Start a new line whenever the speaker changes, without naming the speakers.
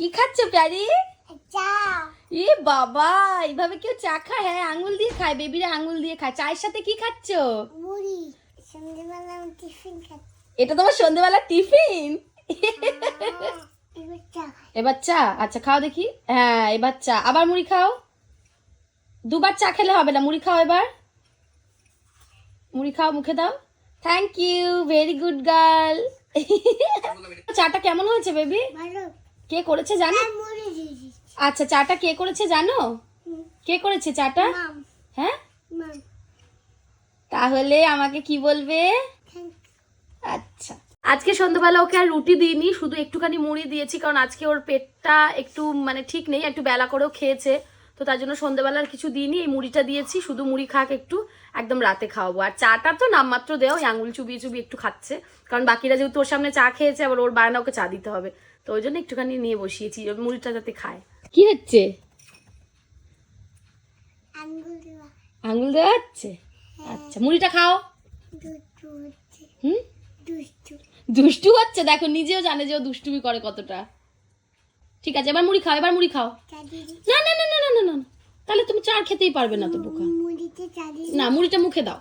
কি খাচ্ছ প্যারি?
চা।
এ বাবা, এইভাবে কেউ চা খায়? হ্যাঁ, আঙ্গুল দিয়ে খায়, বেবিরা আঙ্গুল দিয়ে খায়। চায়ের সাথে কি খাচ্ছ?
মুড়ি। সন্ধ্যাবেলা আমি টিফিন খাচ্ছি।
এটা তোমার সন্ধ্যেবেলা টিফিন?
এবার চা খাই।
এবার চা? আচ্ছা খাও দেখি। হ্যাঁ এবার চা, আবার মুড়ি খাও। দুবার চা খেলে হবে না, মুড়ি খাও এবার। মুড়ি খাও, মুখে দাও। Thank you, very good girl. চাটা কেমন হয়েছে বেবি?
ভালো।
কে করেছে জানো?
মুড়ি দিয়েছি।
আচ্ছা, চাটা কে করেছে জানো? কে করেছে চাটা?
মাম।
হ্যাঁ,
মাম।
তাহলে আমাকে কি বলবে?
থ্যাংক
আচ্ছা, আজকে সন্ধ্যাবেলা ওকে আর রুটি দিইনি, শুধু একটুখানি মুড়ি দিয়েছি, কারণ আজকে ওর পেটটা একটু মানে ঠিক নেই, একটু বেলা করেও খেয়েছে, তো তার জন্য সন্ধ্যাবেলা আর কিছু দিইনি, এই মুড়িটা দিয়েছি। শুধু মুড়ি খাক একটু, একদম রাতে খাওয়াবো। আর চাটা তো নামমাত্র দেও, ওই আঙুল চুবিয়ে চুবিয়ে একটু খাচ্ছে, কারণ বাকিরা যেহেতু ওর সামনে চা খেয়েছে, আবার ওর বায়না ওকে চা দিতে হবে, তো ওই জন্য একটুখানি নিয়ে বসিয়েছি, ওই মুড়িটা যাতে খায়। কি হচ্ছে?
আঙ্গুল দেওয়া।
আঙুল দেওয়া হচ্ছে? আচ্ছা, মুড়িটা খাও।
দুষ্টু হচ্ছে।
হুম,
দুষ্টু।
দুষ্টু হচ্ছে, দেখো নিজেও জানে যে ও দুষ্টুমি করে কতটা। ঠিক আছে, এবার মুড়ি খাও, এবার মুড়ি খাও।
চা দিদি।
না না না না না না না, তাহলে তুমি চা খেতেই পারবে না তো বোকা।
মুড়িতে চা দিদি।
না, মুড়িটা মুখে দাও।